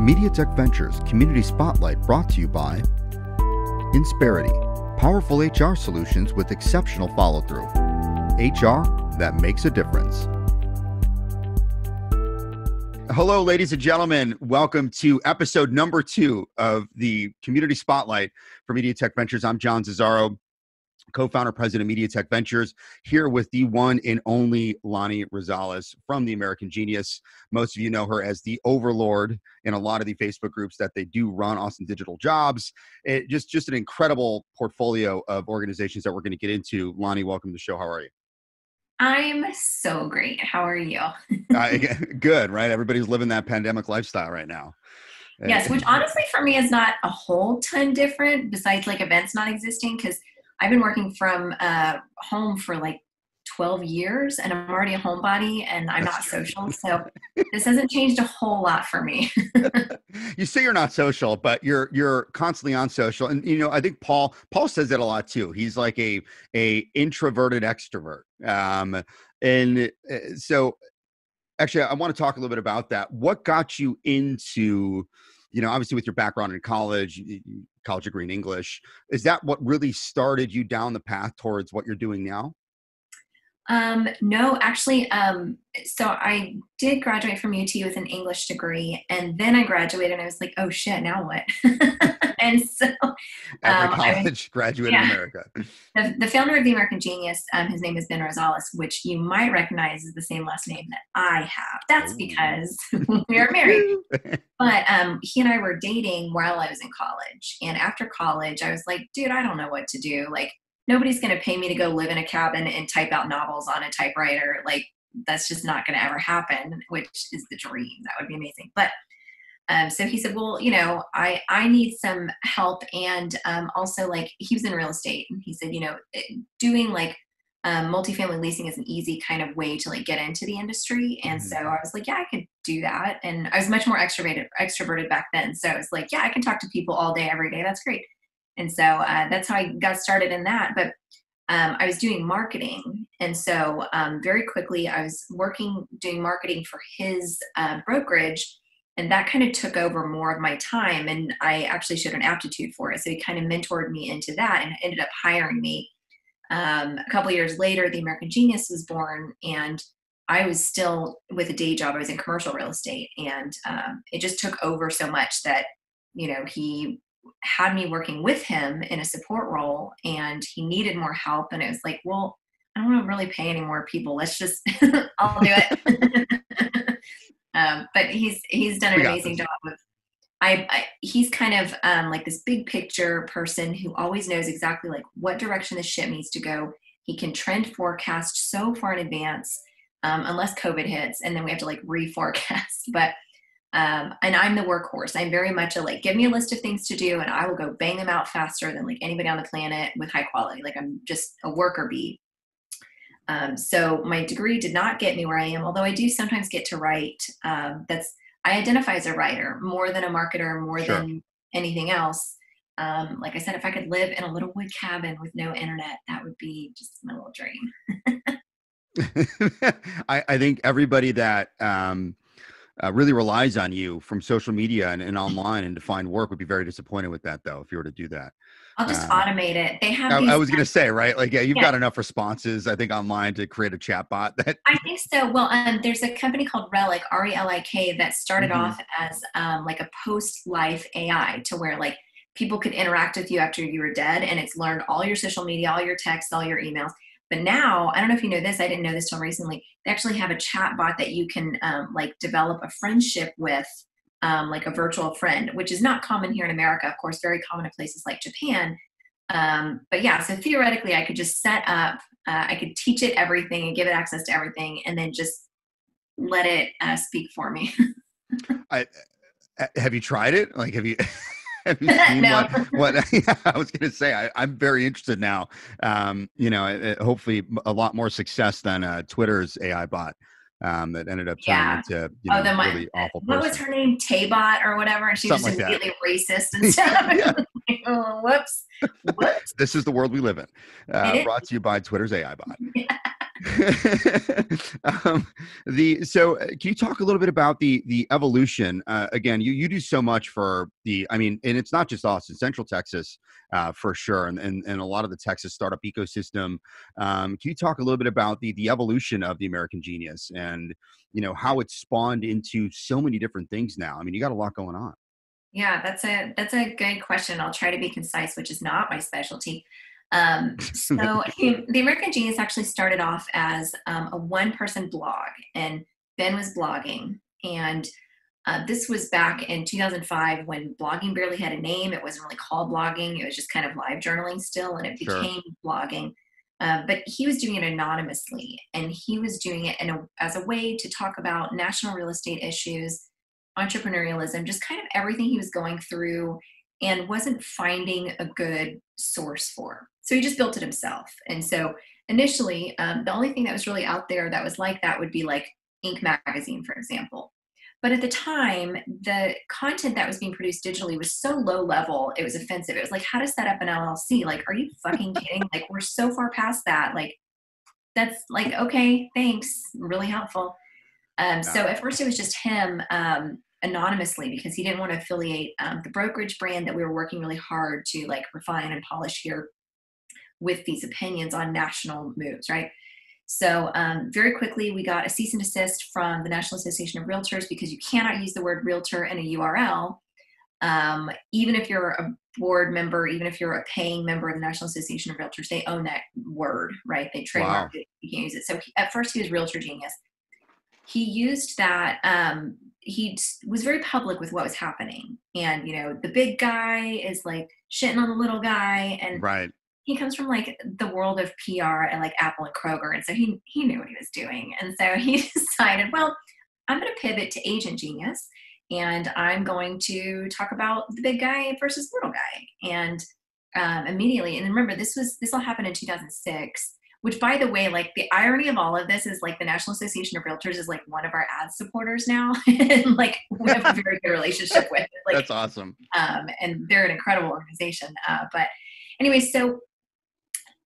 MediaTech Ventures Community Spotlight brought to you by Insperity, powerful HR solutions with exceptional follow-through. HR that makes a difference. Hello, ladies and gentlemen. Welcome to episode number 2 of the Community Spotlight for MediaTech Ventures. I'm John Zazzaro, co-founder, president of MediaTech Ventures, here with the one and only Lani Rosales from the American Genius. Most of you know her as the Overlord in a lot of the Facebook groups that they do run, Awesome Digital Jobs. Just an incredible portfolio of organizations that we're going to get into. Lani, welcome to the show. How are you? I'm so great. How are you? Good, right? Everybody's living that pandemic lifestyle right now. Yes, which honestly for me is not a whole ton different besides like events not existing, because I've been working from home for like 12 years and I'm already a homebody and I'm not social. So this hasn't changed a whole lot for me. You say you're not social, but you're constantly on social. And, you know, I think Paul says that a lot too. He's like a introverted extrovert. So actually, I want to talk a little bit about that. What got you into, you know, obviously with your background in college degree in English, is that what really started you down the path towards what you're doing now? No, actually, so I did graduate from UT with an English degree, and then I graduated and I was like, oh shit, now what? And so every college graduate in America. The founder of the American Genius, his name is Lani Rosales, which you might recognize as the same last name that I have. That's because we are married. But he and I were dating while I was in college. And after college, I was like, dude, I don't know what to do. Like, nobody's going to pay me to go live in a cabin and type out novels on a typewriter. Like, that's just not going to ever happen, which is the dream. That would be amazing. But so he said, well, you know, I need some help. And also, like, he was in real estate. And he said, you know, doing like multifamily leasing is an easy kind of way to like get into the industry. And so I was like, yeah, I could do that. And I was much more extroverted back then. So I was like, yeah, I can talk to people all day, every day. That's great. And so that's how I got started in that. But I was doing marketing. And so very quickly I was doing marketing for his brokerage. And that kind of took over more of my time. And I actually showed an aptitude for it. So he kind of mentored me into that and ended up hiring me. A couple of years later, the American Genius was born. And I was still with a day job. I was in commercial real estate. And it just took over so much that, you know, he had me working with him in a support role and he needed more help. And it was like, well, I don't want to really pay any more people. Let's just, I'll do it. But he's done an amazing job of, he's kind of like this big picture person who always knows exactly like what direction the ship needs to go. He can trend forecast so far in advance, unless COVID hits and then we have to like reforecast. But and I'm the workhorse. I'm very much like, give me a list of things to do and I will go bang them out faster than like anybody on the planet with high quality. Like I'm just a worker bee. So my degree did not get me where I am, although I do sometimes get to write. I identify as a writer more than a marketer, more than anything else. Like I said, if I could live in a little wood cabin with no internet, that would be just my little dream. I think everybody that really relies on you from social media and online and to find work would be very disappointed with that, though, if you were to do that. I'll just automate it. They have. I was going to say, right? Like, you've got enough responses, I think, online to create a chat bot. I think so. Well, there's a company called Relic, RELIK, that started off as like a post-life AI, to where like people could interact with you after you were dead, and it's learned all your social media, all your texts, all your emails. But now, I don't know if you know this, I didn't know this till recently, they actually have a chat bot that you can like develop a friendship with, like a virtual friend, which is not common here in America, of course, very common in places like Japan. But yeah, so theoretically I could just set up, I could teach it everything and give it access to everything and then just let it speak for me. Have you tried it? Like, have you... Have you seen No. what I was going to say? I'm very interested now. You know, hopefully a lot more success than Twitter's AI bot that ended up turning into really awful person. What was her name? Taybot or whatever? And she was just immediately racist and stuff. Oh, whoops. This is the world we live in. Brought to you by Twitter's AI bot. Can you talk a little bit about the evolution? Again, you do so much for I mean, and it's not just Austin, Central Texas, for sure, and a lot of the Texas startup ecosystem. Can you talk a little bit about the evolution of the American Genius and how it's spawned into so many different things now? I mean, you got a lot going on. Yeah, that's a good question. I'll try to be concise, which is not my specialty. So the American Genius actually started off as a one-person blog, and Ben was blogging, and this was back in 2005 when blogging barely had a name. It wasn't really called blogging. It was just kind of live journaling still, and it Sure. became blogging. But he was doing it anonymously, and he was doing it as a way to talk about national real estate issues, entrepreneurialism, just kind of everything he was going through and wasn't finding a good source for. So he just built it himself. And so initially, the only thing that was really out there that was like that would be like Inc. magazine, for example. But at the time, the content that was being produced digitally was so low level, it was offensive. It was like, how to set up an LLC? Like, are you fucking kidding? Like, we're so far past that. Like, that's like, okay, thanks, really helpful. So Yeah. at first it was just him anonymously because he didn't want to affiliate the brokerage brand that we were working really hard to like refine and polish here with these opinions on national moves, right? So very quickly we got a cease and desist from the National Association of Realtors because you cannot use the word realtor in a URL. Even if you're a board member, even if you're a paying member of the National Association of Realtors, they own that word, right? They trademark Wow. it. You can't use it. So at first he was Realtor Genius. He used that. He was very public with what was happening. And, the big guy is like shitting on the little guy. And Right. he comes from like the world of PR at like Apple and Kroger. And so he knew what he was doing. And so he decided, well, I'm going to pivot to Agent Genius and I'm going to talk about the big guy versus little guy. And immediately, and remember, this all happened in 2006. Which, by the way, like the irony of all of this is like the National Association of Realtors is like one of our ad supporters now, and like we have a very good relationship with. Like, That's awesome. And they're an incredible organization. But anyway, so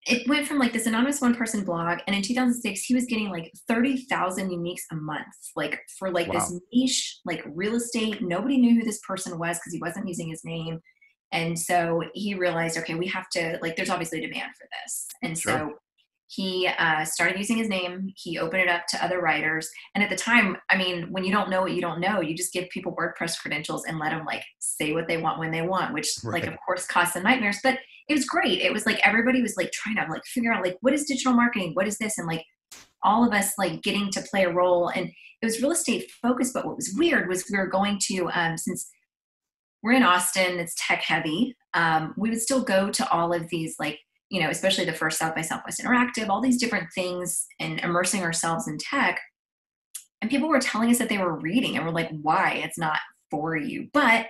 it went from like this anonymous one-person blog, and in 2006, he was getting like 30,000 uniques a month, like for like this Wow. niche, like real estate. Nobody knew who this person was because he wasn't using his name. And so he realized, okay, we have to like, there's obviously a demand for this. And Sure. so he started using his name. He opened it up to other writers. And at the time, I mean, when you don't know what you don't know, you just give people WordPress credentials and let them like say what they want when they want, which like, Right. of course, costs them nightmares. But it was great. It was like everybody was like trying to like figure out like, what is digital marketing? What is this? And like all of us like getting to play a role. And it was real estate focused. But what was weird was we were going to, since we're in Austin, it's tech heavy. We would still go to all of these like, especially the first South by Southwest Interactive, all these different things and immersing ourselves in tech. And people were telling us that they were reading and we're like, why? It's not for you. But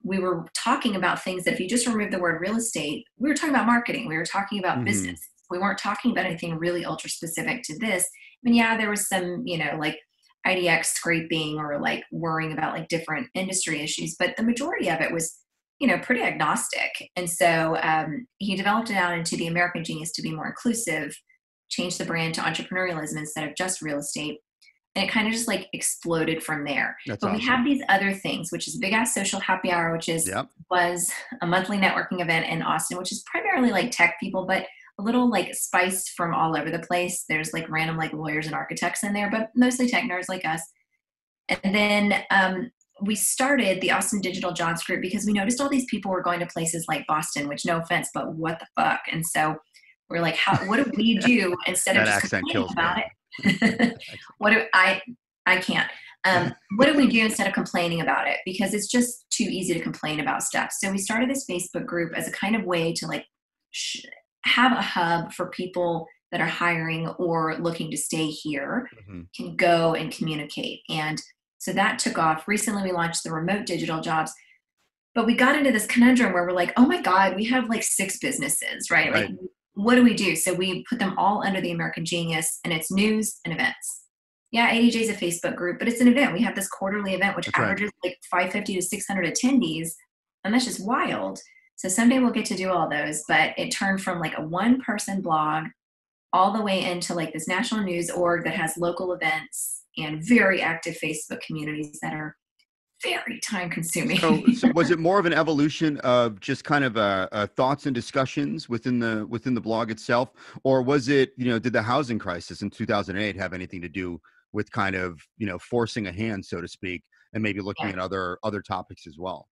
we were talking about things that if you just remove the word real estate, we were talking about marketing. We were talking about business. We weren't talking about anything really ultra specific to this. I mean, yeah, there was some, like IDX scraping or like worrying about like different industry issues, but the majority of it was pretty agnostic. And so he developed it out into the American Genius to be more inclusive, changed the brand to entrepreneurialism instead of just real estate. And it kind of just like exploded from there. That's but awesome. We have these other things, which is Big Ass Social Happy Hour, which was a monthly networking event in Austin, which is primarily like tech people, but a little like spiced from all over the place. There's like random like lawyers and architects in there, but mostly tech nerds like us. And then we started the Austin Digital Jobs Group because we noticed all these people were going to places like Boston, which no offense, but what the fuck? And so we're like, what do we do instead of just complaining about it? I can't. What do we do instead of complaining about it? Because it's just too easy to complain about stuff. So we started this Facebook group as a kind of way to like have a hub for people that are hiring or looking to stay here can go and communicate. And so that took off. Recently, we launched the remote digital jobs, but we got into this conundrum where we're like, oh my God, we have like 6 businesses, right? Like, what do we do? So we put them all under the American Genius, and it's news and events. Yeah, ADJ is a Facebook group, but it's an event. We have this quarterly event, which averages like 550 to 600 attendees, and that's just wild. So someday we'll get to do all those, but it turned from like a one-person blog all the way into like this national news org that has local events and very active Facebook communities that are very time consuming. So was it more of an evolution of just kind of thoughts and discussions within the blog itself, or was it, did the housing crisis in 2008 have anything to do with kind of, forcing a hand, so to speak, and maybe looking at other topics as well?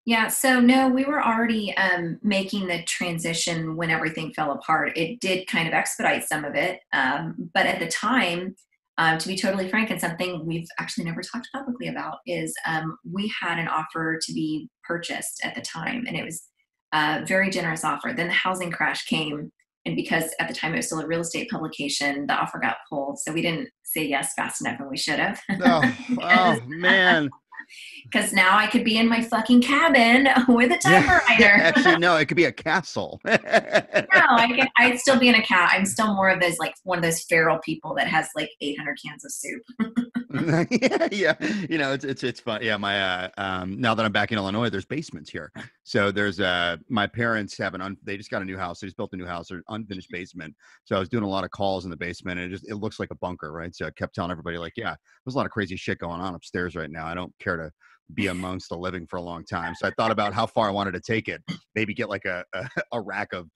Yeah, so no, we were already making the transition when everything fell apart. It did kind of expedite some of it. But at the time, to be totally frank, and something we've actually never talked publicly about, is we had an offer to be purchased at the time, and it was a very generous offer. Then the housing crash came, and because at the time it was still a real estate publication, the offer got pulled. So we didn't say yes fast enough, and we should have. Oh man. Because now I could be in my fucking cabin with a typewriter. Actually, no, it could be a castle. No, I'd still be in a cat. I'm still more of those, like one of those feral people that has like 800 cans of soup. Yeah. It's fun. Yeah. My, now that I'm back in Illinois, there's basements here. So there's, my parents have they just got a new house. They just built a new house, or unfinished basement. So I was doing a lot of calls in the basement, and it looks like a bunker. Right. So I kept telling everybody, like, yeah, there's a lot of crazy shit going on upstairs right now. I don't care to be amongst the living for a long time. So I thought about how far I wanted to take it. Maybe get like a rack of,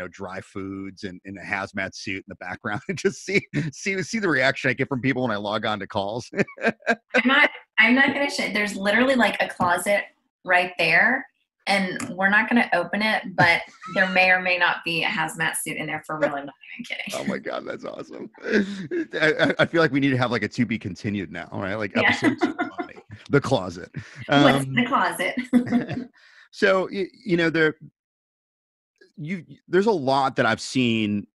dry foods and in a hazmat suit in the background, and just see the reaction I get from people when I log on to calls. I'm not going to shit. There's literally like a closet right there, and we're not going to open it, but there may or may not be a hazmat suit in there for real. I'm not even kidding. Oh my God, that's awesome. I feel like we need to have like a to be continued now, right? Like episode 2, the closet. What's in the closet? So, there's a lot that I've seen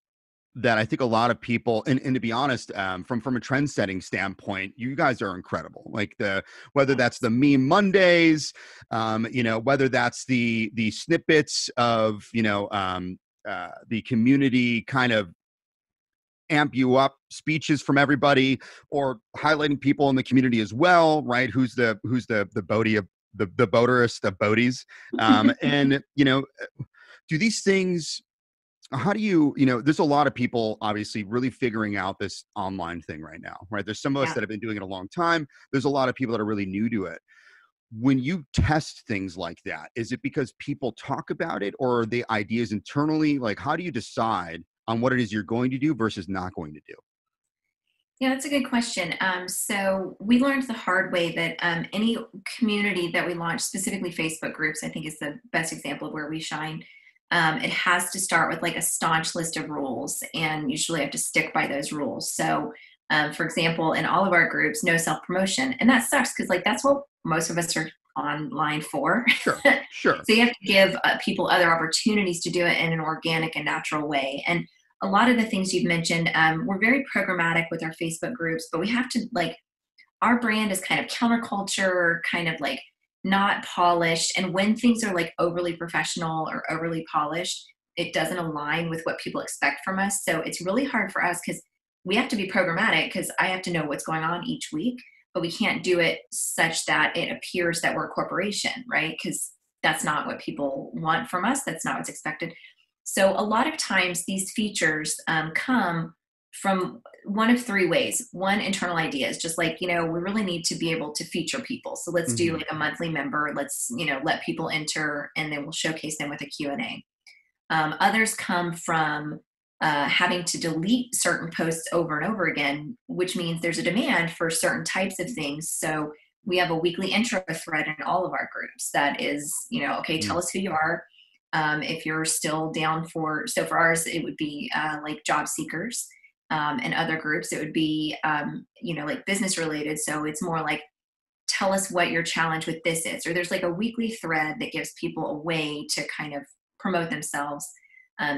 that I think a lot of people, and to be honest, from a trend setting standpoint, you guys are incredible. Like whether that's the meme Mondays, whether that's the snippets of, the community kind of amp you up speeches from everybody, or highlighting people in the community as well, right? Who's the Bodie of the boaterist of Bodies. And, do these things, how do you, there's a lot of people obviously really figuring out this online thing right now, right? There's some of us that have been doing it a long time. There's a lot of people that are really new to it. When you test things like that, is it because people talk about it, or are the ideas internally? Like, how do you decide on what it is you're going to do versus not going to do? Yeah, that's a good question. So we learned the hard way that any community that we launch, specifically Facebook groups, I think is the best example of where we shine. It has to start with like a staunch list of rules, and usually have to stick by those rules. So, for example, in all of our groups, no self-promotion. And that sucks because like that's what most of us are online for. Sure. So you have to give people other opportunities to do it in an organic and natural way. And a lot of the things you've mentioned, we're very programmatic with our Facebook groups, but we have to our brand is kind of counterculture, kind of like not polished. And when things are like overly professional or overly polished, it doesn't align with what people expect from us. So it's really hard for us because we have to be programmatic, because I have to know what's going on each week, but we can't do it such that it appears that we're a corporation, right? Because that's not what people want from us. That's not what's expected. So a lot of times these features come from one of 3 ways. One, internal ideas, just like, we really need to be able to feature people. So let's do like a monthly member. Let's, let people enter, and then we'll showcase them with a Q&A. Others come from having to delete certain posts over and over again, which means there's a demand for certain types of things. So we have a weekly intro thread in all of our groups that is, okay, tell us who you are. If you're still down for ours, it would be like job seekers. And other groups, it would be, like business related. So it's more like, tell us what your challenge with this is. Or there's like a weekly thread that gives people a way to kind of promote themselves.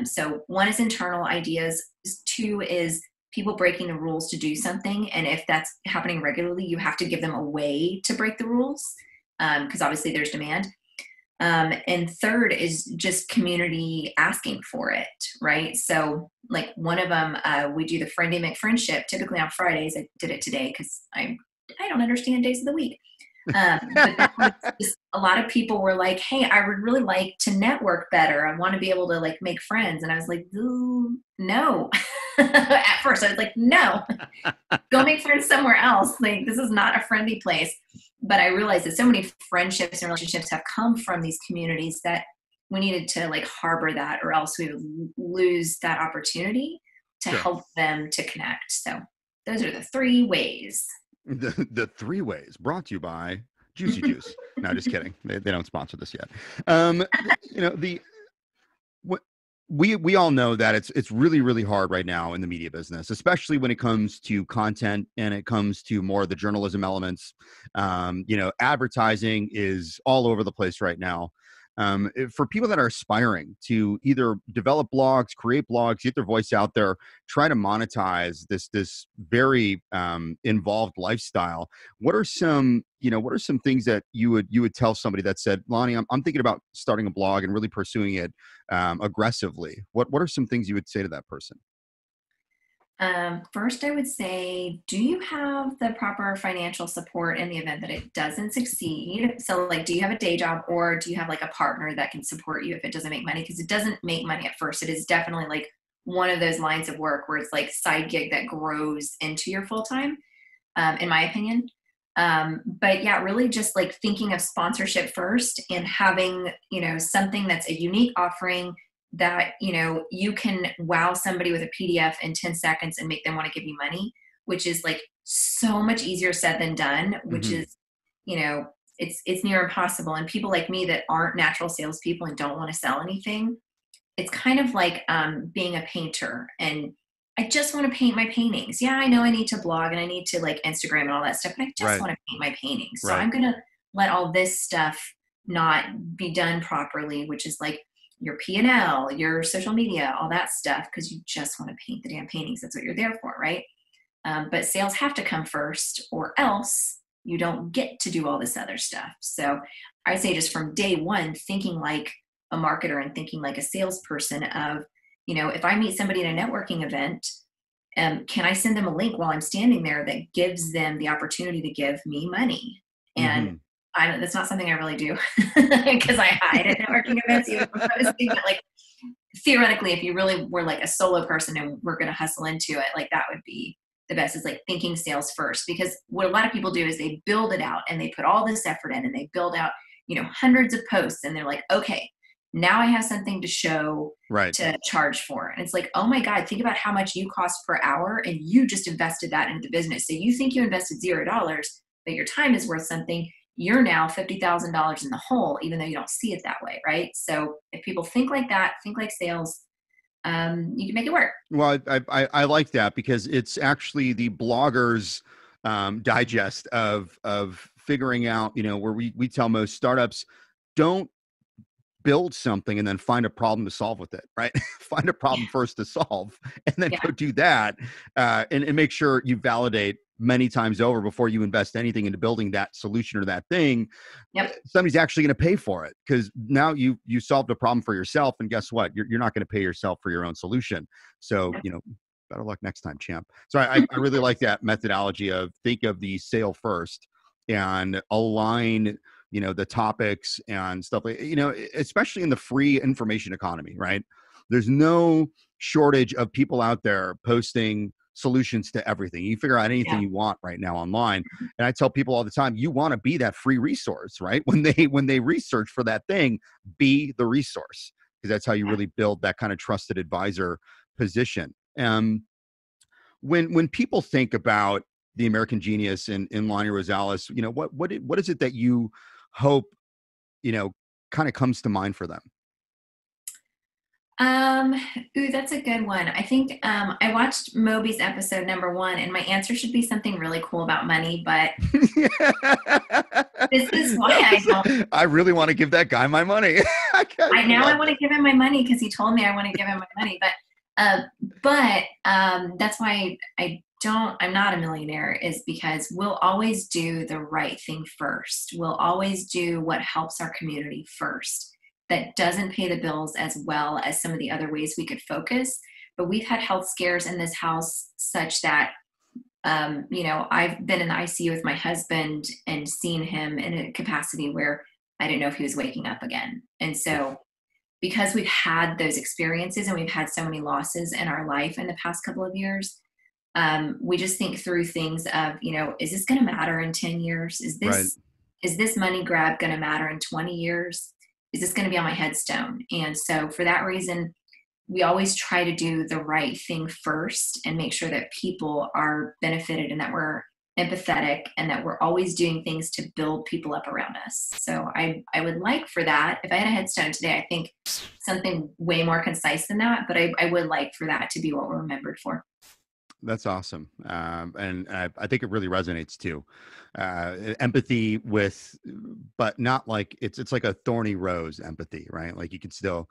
So 1 is internal ideas. 2 is people breaking the rules to do something. And if that's happening regularly, you have to give them a way to break the rules, because obviously there's demand. And 3rd is just community asking for it, right? So like one of them, we do the Friendemic Friendship, typically on Fridays. I did it today because I don't understand days of the week. But that was just, a lot of people were like, hey, I would really like to network better. I want to be able to like make friends. And I was like, ooh, no. At first I was like, no, go make friends somewhere else. Like, this is not a friendly place. But I realized that so many friendships and relationships have come from these communities that we needed to like harbor that, or else we would lose that opportunity to Sure. help them to connect. So those are the 3 ways. The 3 ways brought to you by Juicy Juice. No, just kidding. They don't sponsor this yet. What we all know that it's really, really hard right now in the media business, especially when it comes to content and it comes to more of the journalism elements. Advertising is all over the place right now. For people that are aspiring to either develop blogs, create blogs, get their voice out there, try to monetize this very involved lifestyle, what are some things that you would tell somebody that said, Lani, I'm thinking about starting a blog and really pursuing it aggressively? What are some things you would say to that person? First, I would say, do you have the proper financial support in the event that it doesn't succeed? So, like, do you have a day job, or do you have like a partner that can support you if it doesn't make money? Because it doesn't make money at first. It is definitely like one of those lines of work where it's like side gig that grows into your full time, in my opinion. But yeah, really just like thinking of sponsorship first and having, something that's a unique offering that, you can wow somebody with a PDF in 10 seconds and make them want to give you money, which is like so much easier said than done, which Mm-hmm. is, it's near impossible. And people like me that aren't natural salespeople and don't want to sell anything, it's kind of like being a painter, and I just want to paint my paintings. Yeah, I know I need to blog and I need to like Instagram and all that stuff, but I just Right. want to paint my paintings. So Right. I'm going to let all this stuff not be done properly, which is like your P&L, your social media, all that stuff, because you just want to paint the damn paintings. That's what you're there for, right? But sales have to come first, or else you don't get to do all this other stuff. So I say just from day one, thinking like a marketer and thinking like a salesperson of, if I meet somebody in a networking event, can I send them a link while I'm standing there that gives them the opportunity to give me money? And Mm-hmm. that's not something I really do because I hide at networking events, even from posting, but like theoretically, if you really were like a solo person and we're going to hustle into it, like that would be the best, is like thinking sales first. Because what a lot of people do is they build it out and they put all this effort in and they build out, hundreds of posts, and they're like, okay, now I have something to show Right. to charge for. And it's like, oh my God, think about how much you cost per hour and you just invested that into the business. So you think you invested $0, but your time is worth something. You're now $50,000 in the hole, even though you don't see it that way, right? So if people think like that, think like sales, you can make it work. Well, I like that, because it's actually the bloggers digest of figuring out, where we tell most startups, don't build something and then find a problem to solve with it, right? Find a Yeah, problem first to solve, and then yeah, go do that, and make sure you validate many times over before you invest anything into building that solution or that thing. yep. Somebody's actually going to pay for it, because now you solved a problem for yourself, and guess what? You're not going to pay yourself for your own solution. So, Yep. better luck next time, champ. So I really like that methodology of think of the sale first and align, the topics and stuff like, especially in the free information economy, right? There's no shortage of people out there posting solutions to everything. You figure out anything Yeah. you want right now online. And I tell people all the time, you want to be that free resource, right? When they research for that thing, be the resource, because that's how you really build that kind of trusted advisor position. When people think about the American genius in Lani Rosales, what is it that you hope, you know, kind of comes to mind for them? Um, Ooh, that's a good one. I think I watched Moby's episode #1, and my answer should be something really cool about money, but this is why That I was, don't. I really want to give that guy my money. I I love want to it. give him my money because he told me I want to give him my money, but that's why I'm not a millionaire, is because we'll always do the right thing first. We'll always do what helps our community first. That doesn't pay the bills as well as some of the other ways we could focus. But we've had health scares in this house such that I've been in the ICU with my husband and seen him in a capacity where I didn't know if he was waking up again. And so because we've had those experiences and we've had so many losses in our life in the past couple of years, we just think through things of, is this going to matter in 10 years? Right. Is this money grab going to matter in 20 years? Is this going to be on my headstone? And so for that reason, we always try to do the right thing first and make sure that people are benefited and that we're empathetic and that we're always doing things to build people up around us. So I would like for that, if I had a headstone today, I think something way more concise than that, but I would like for that to be what we're remembered for. That's awesome. And I think it really resonates too. Empathy but not like it's like a thorny rose empathy, right? Like you can still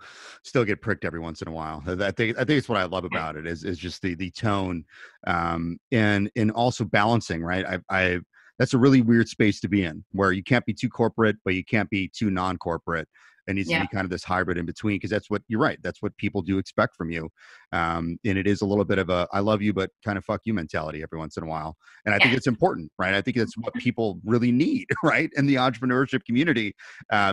get pricked every once in a while. I think it's what I love about it is just the tone, and also balancing, right? I that's a really weird space to be in where you can't be too corporate, but you can't be too non-corporate. It needs to be kind of this hybrid in between, because that's what you're right. That's what people do expect from you. And it is a little bit of a, I love you, but kind of fuck you mentality every once in a while. And I think it's important, right? I think that's what people really need, right? In the entrepreneurship community,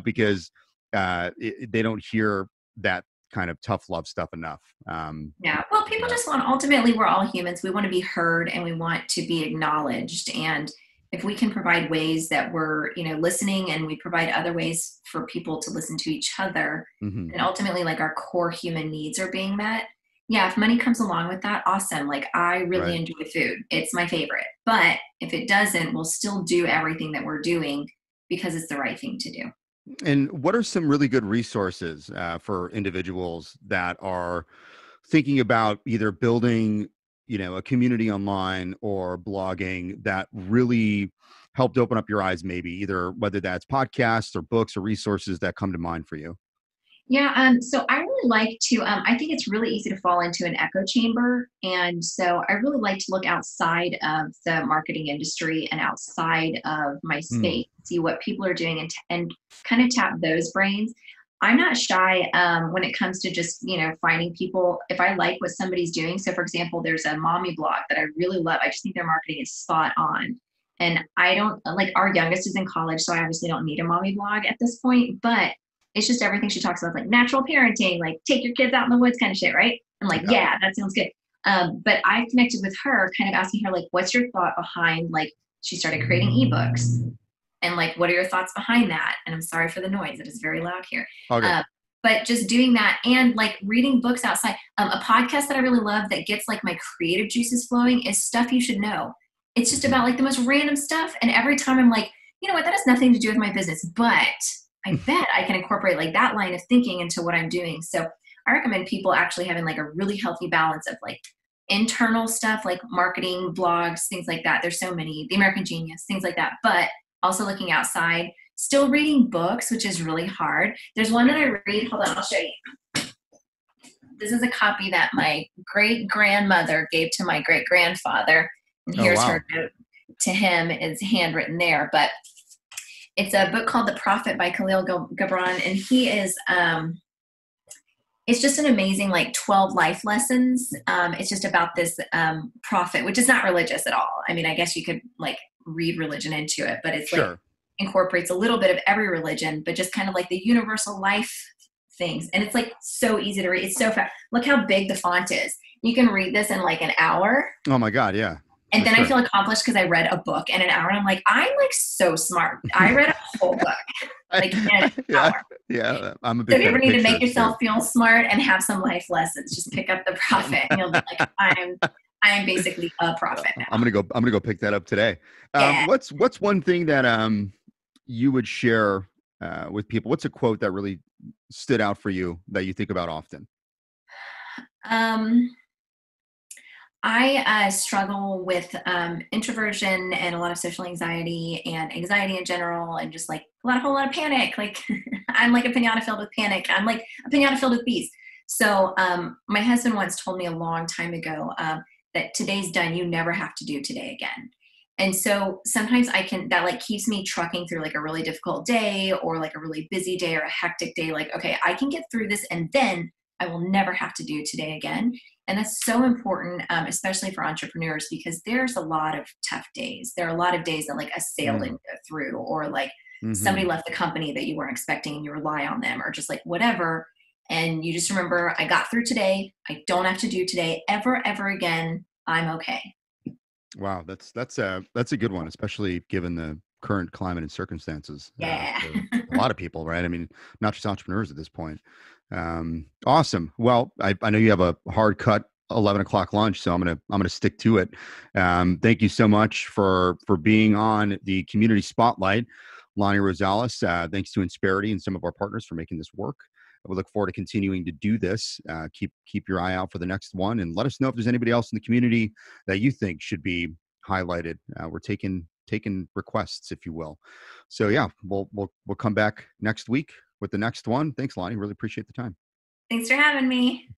because they don't hear that kind of tough love stuff enough. Well, people just ultimately, we're all humans. We want to be heard and we want to be acknowledged. And if we can provide ways that we're, listening, and we provide other ways for people to listen to each other, and ultimately like our core human needs are being met. Yeah. If money comes along with that, awesome. Like I really enjoy food. It's my favorite, but if it doesn't, we'll still do everything that we're doing because it's the right thing to do. And what are some really good resources for individuals that are thinking about either building a community online or blogging that really helped open up your eyes, maybe either whether that's podcasts or books or resources that come to mind for you? So I really like to, I think it's really easy to fall into an echo chamber. And so I really like to look outside of the marketing industry and outside of my space, see what people are doing and kind of tap those brains. I'm not shy when it comes to just, finding people, if I like what somebody's doing. So for example, there's a mommy blog that I really love. I just think their marketing is spot on. And I don't like, our youngest is in college, so I obviously don't need a mommy blog at this point, but it's just everything she talks about, like natural parenting, like take your kids out in the woods kind of shit. Right. I'm like, yeah, that sounds good. But I connected with her kind of asking her, like, what's your thought behind, like, she started creating ebooks. And like, what are your thoughts behind that? And I'm sorry for the noise. It is very loud here. Okay. But just doing that and like reading books outside. A podcast that I really love that gets like my creative juices flowing is Stuff You Should Know. It's just about like the most random stuff. And every time I'm like, you know what, that has nothing to do with my business, but I bet I can incorporate like that line of thinking into what I'm doing. So I recommend people actually having like a really healthy balance of like internal stuff, like marketing, blogs, things like that. There's so many, The American Genius, things like that. But also looking outside, still reading books, which is really hard. There's one that I read. Hold on, I'll show you. This is a copy that my great-grandmother gave to my great-grandfather. And here's her note to him. It's handwritten there. But it's a book called The Prophet by Khalil Gibran. And he is, it's just an amazing, like 12 life lessons. It's just about this prophet, which is not religious at all. I mean, I guess you could like read religion into it, but it's like incorporates a little bit of every religion, but just kind of like the universal life things. And it's like so easy to read. It's so fast. Look how big the font is. You can read this in like an hour. Oh my God. Yeah. And then I feel accomplished because I read a book in an hour. And I'm like, I'm like so smart. I read a whole book like in an hour. Yeah. I'm a big So if you ever need to make yourself feel smart and have some life lessons, just pick up The Prophet and you'll be like, I'm basically a prophet now. I'm gonna go pick that up today. What's one thing that you would share with people? What's a quote that really stood out for you that you think about often? I struggle with introversion and a lot of social anxiety and anxiety in general, and just like a whole lot of panic. Like I'm like a pinata filled with panic. I'm like a pinata filled with bees. So my husband once told me a long time ago that today's done. You never have to do today again. And so sometimes that like keeps me trucking through like a really difficult day or like a really busy day or a hectic day. Like, okay, I can get through this and then I will never have to do today again. And that's so important, especially for entrepreneurs, because there's a lot of tough days. There are a lot of days that like a sale didn't go through, or like somebody left the company that you weren't expecting and you rely on them, or just like whatever. And you just remember, I got through today. I don't have to do today ever again. I'm okay. Wow, that's a good one, especially given the current climate and circumstances Yeah. for a lot of people, right? I mean, not just entrepreneurs at this point. Awesome. Well, I know you have a hard cut 11 o'clock lunch, so I'm gonna stick to it. Thank you so much for being on the community spotlight, Lani Rosales. Thanks to Insperity and some of our partners for making this work. We look forward to continuing to do this. Keep your eye out for the next one, and let us know if there's anybody else in the community that you think should be highlighted. We're taking requests, if you will. So yeah, we'll come back next week with the next one. Thanks, Lani. Really appreciate the time. Thanks for having me.